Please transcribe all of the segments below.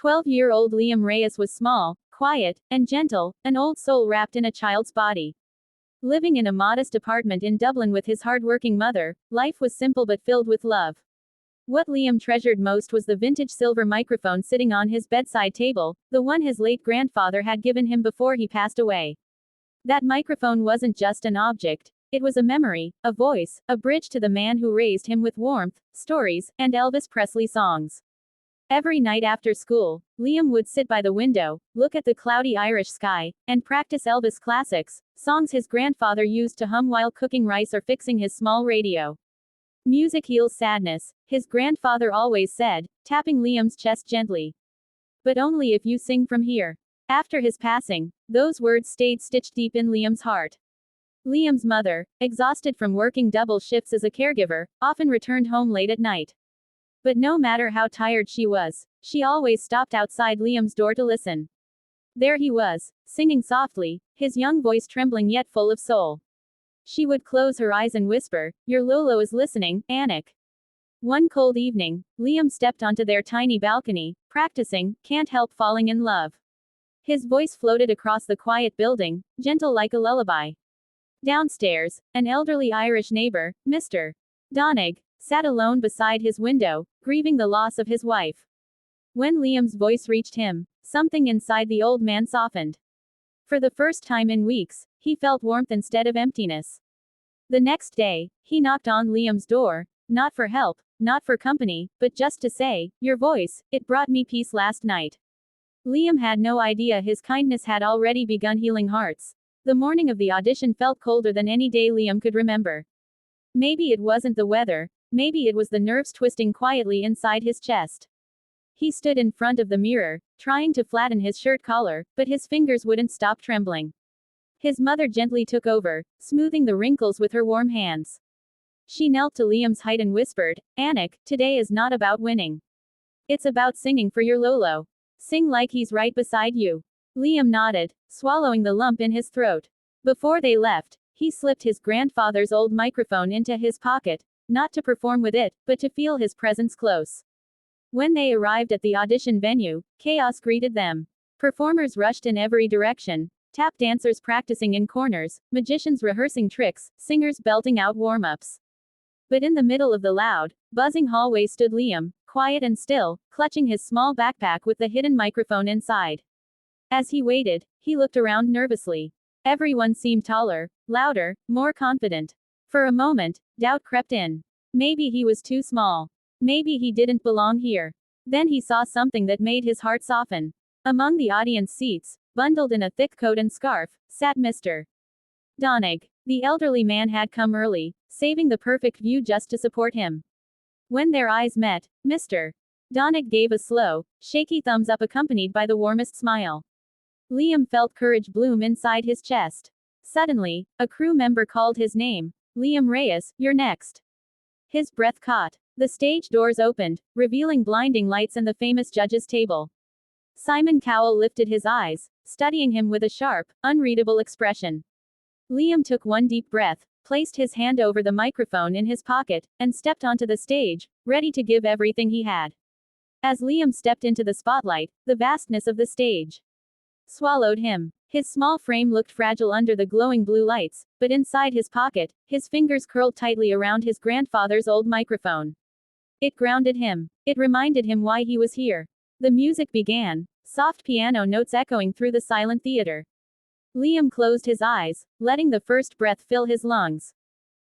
12-year-old Liam Reyes was small, quiet, and gentle, an old soul wrapped in a child's body. Living in a modest apartment in Dublin with his hard-working mother, life was simple but filled with love. What Liam treasured most was the vintage silver microphone sitting on his bedside table, the one his late grandfather had given him before he passed away. That microphone wasn't just an object, it was a memory, a voice, a bridge to the man who raised him with warmth, stories, and Elvis Presley songs. Every night after school, Liam would sit by the window, look at the cloudy Irish sky, and practice Elvis classics, songs his grandfather used to hum while cooking rice or fixing his small radio. Music heals sadness, his grandfather always said, tapping Liam's chest gently. But only if you sing from here. After his passing, those words stayed stitched deep in Liam's heart. Liam's mother, exhausted from working double shifts as a caregiver, often returned home late at night. But no matter how tired she was, she always stopped outside Liam's door to listen. There he was, singing softly, his young voice trembling yet full of soul. She would close her eyes and whisper, "Your Lolo is listening, Anik." One cold evening, Liam stepped onto their tiny balcony, practicing "Can't Help Falling in Love." His voice floated across the quiet building, gentle like a lullaby. Downstairs, an elderly Irish neighbor, Mr. Donnig, sat alone beside his window, grieving the loss of his wife. When Liam's voice reached him, something inside the old man softened. For the first time in weeks, he felt warmth instead of emptiness. The next day, he knocked on Liam's door, not for help, not for company, but just to say, "Your voice, it brought me peace last night." Liam had no idea his kindness had already begun healing hearts. The morning of the audition felt colder than any day Liam could remember. Maybe it wasn't the weather, maybe it was the nerves twisting quietly inside his chest. He stood in front of the mirror, trying to flatten his shirt collar, but his fingers wouldn't stop trembling. His mother gently took over, smoothing the wrinkles with her warm hands. She knelt to Liam's height and whispered, "Anik, today is not about winning. It's about singing for your Lolo. Sing like he's right beside you." Liam nodded, swallowing the lump in his throat. Before they left, he slipped his grandfather's old microphone into his pocket, not to perform with it, but to feel his presence close. When they arrived at the audition venue, chaos greeted them. Performers rushed in every direction, tap dancers practicing in corners, magicians rehearsing tricks, singers belting out warm-ups. But in the middle of the loud, buzzing hallway stood Liam, quiet and still, clutching his small backpack with the hidden microphone inside. As he waited, he looked around nervously. Everyone seemed taller, louder, more confident. For a moment, doubt crept in. Maybe he was too small. Maybe he didn't belong here. Then he saw something that made his heart soften. Among the audience seats, bundled in a thick coat and scarf, sat Mr. Donnig. The elderly man had come early, saving the perfect view just to support him. When their eyes met, Mr. Donnig gave a slow, shaky thumbs up accompanied by the warmest smile. Liam felt courage bloom inside his chest. Suddenly, a crew member called his name. "Liam Reyes, you're next." His breath caught. The stage doors opened, revealing blinding lights and the famous judges' table. Simon Cowell lifted his eyes, studying him with a sharp, unreadable expression. Liam took one deep breath, placed his hand over the microphone in his pocket, and stepped onto the stage, ready to give everything he had. As Liam stepped into the spotlight, the vastness of the stage swallowed him. His small frame looked fragile under the glowing blue lights, but inside his pocket, his fingers curled tightly around his grandfather's old microphone. It grounded him. It reminded him why he was here. The music began, soft piano notes echoing through the silent theater. Liam closed his eyes, letting the first breath fill his lungs.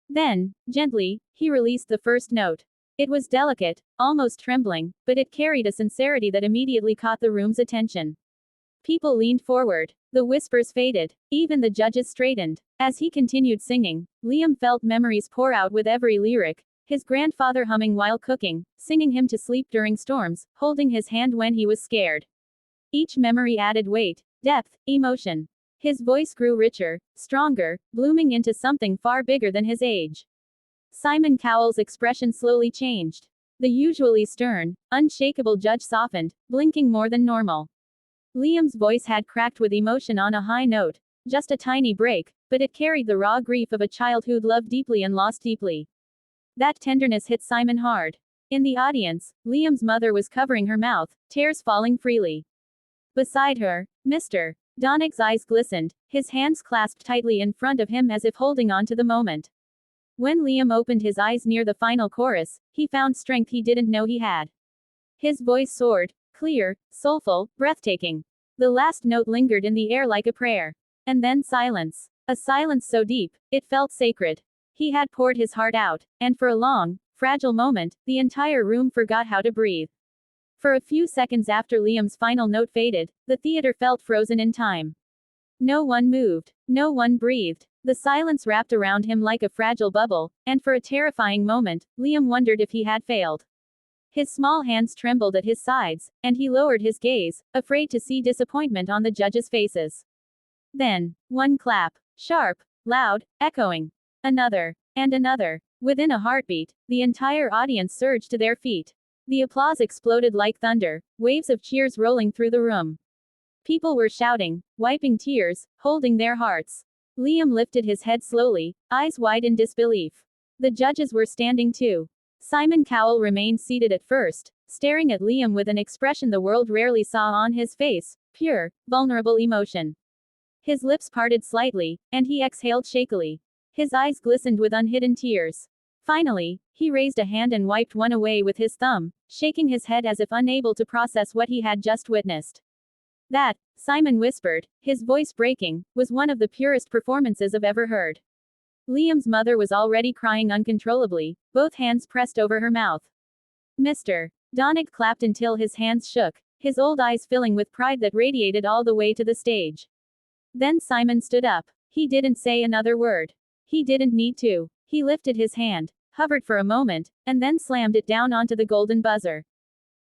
Then, gently, he released the first note. It was delicate, almost trembling, but it carried a sincerity that immediately caught the room's attention. People leaned forward. The whispers faded. Even the judges straightened. As he continued singing, Liam felt memories pour out with every lyric. His grandfather humming while cooking, singing him to sleep during storms, holding his hand when he was scared. Each memory added weight, depth, emotion. His voice grew richer, stronger, blooming into something far bigger than his age. Simon Cowell's expression slowly changed. The usually stern, unshakable judge softened, blinking more than normal. Liam's voice had cracked with emotion on a high note. Just a tiny break, but it carried the raw grief of a child who'd loved deeply and lost deeply. That tenderness hit Simon hard. In the audience, Liam's mother was covering her mouth, tears falling freely. Beside her, Mr. Donag's eyes glistened, his hands clasped tightly in front of him as if holding on to the moment. When Liam opened his eyes near the final chorus, he found strength he didn't know he had. His voice soared, clear, soulful, breathtaking. The last note lingered in the air like a prayer. And then silence. A silence so deep, it felt sacred. He had poured his heart out, and for a long, fragile moment, the entire room forgot how to breathe. For a few seconds after Liam's final note faded, the theater felt frozen in time. No one moved. No one breathed. The silence wrapped around him like a fragile bubble, and for a terrifying moment, Liam wondered if he had failed. His small hands trembled at his sides, and he lowered his gaze, afraid to see disappointment on the judges' faces. Then, one clap. Sharp, loud, echoing. Another. And another. Within a heartbeat, the entire audience surged to their feet. The applause exploded like thunder, waves of cheers rolling through the room. People were shouting, wiping tears, holding their hearts. Liam lifted his head slowly, eyes wide in disbelief. The judges were standing too. Simon Cowell remained seated at first, staring at Liam with an expression the world rarely saw on his face, pure, vulnerable emotion. His lips parted slightly, and he exhaled shakily. His eyes glistened with unhidden tears. Finally, he raised a hand and wiped one away with his thumb, shaking his head as if unable to process what he had just witnessed. That, Simon whispered, his voice breaking, was one of the purest performances I've ever heard. Liam's mother was already crying uncontrollably, both hands pressed over her mouth. Mr. Donag clapped until his hands shook, his old eyes filling with pride that radiated all the way to the stage. Then Simon stood up. He didn't say another word. He didn't need to. He lifted his hand, hovered for a moment, and then slammed it down onto the golden buzzer.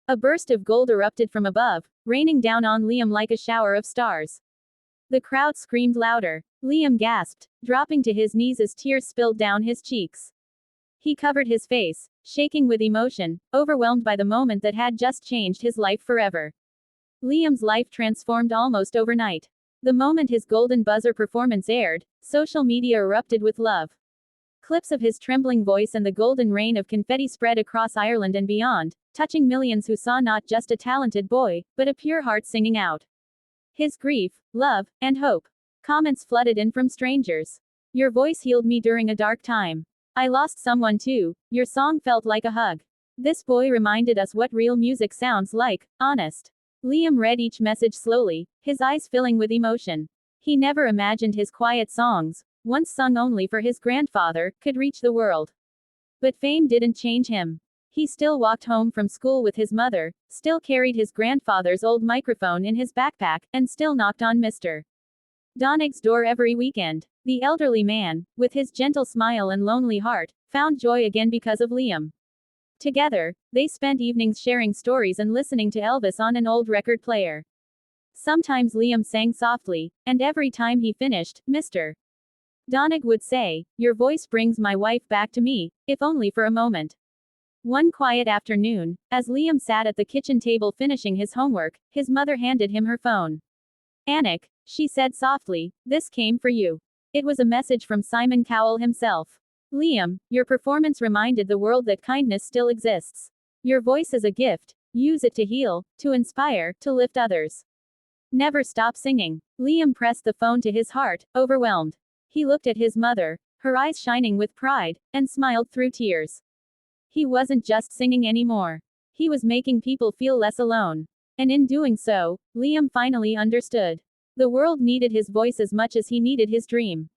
A burst of gold erupted from above, raining down on Liam like a shower of stars. The crowd screamed louder. Liam gasped, dropping to his knees as tears spilled down his cheeks. He covered his face, shaking with emotion, overwhelmed by the moment that had just changed his life forever. Liam's life transformed almost overnight. The moment his golden buzzer performance aired, social media erupted with love. Clips of his trembling voice and the golden rain of confetti spread across Ireland and beyond, touching millions who saw not just a talented boy, but a pure heart singing out his grief, love, and hope. Comments flooded in from strangers. Your voice healed me during a dark time. I lost someone too. Your song felt like a hug. This boy reminded us what real music sounds like, honest. Liam read each message slowly, his eyes filling with emotion. He never imagined his quiet songs, once sung only for his grandfather, could reach the world. But fame didn't change him. He still walked home from school with his mother, still carried his grandfather's old microphone in his backpack, and still knocked on Mr. Donag's door every weekend. The elderly man, with his gentle smile and lonely heart, found joy again because of Liam. Together, they spent evenings sharing stories and listening to Elvis on an old record player. Sometimes Liam sang softly, and every time he finished, Mr. Donag would say, "Your voice brings my wife back to me, if only for a moment." One quiet afternoon, as Liam sat at the kitchen table finishing his homework, his mother handed him her phone. "Anik," she said softly, "this came for you." It was a message from Simon Cowell himself. "Liam, your performance reminded the world that kindness still exists. Your voice is a gift. Use it to heal, to inspire, to lift others. Never stop singing." Liam pressed the phone to his heart, overwhelmed. He looked at his mother, her eyes shining with pride, and smiled through tears. He wasn't just singing anymore. He was making people feel less alone. And in doing so, Liam finally understood. The world needed his voice as much as he needed his dream.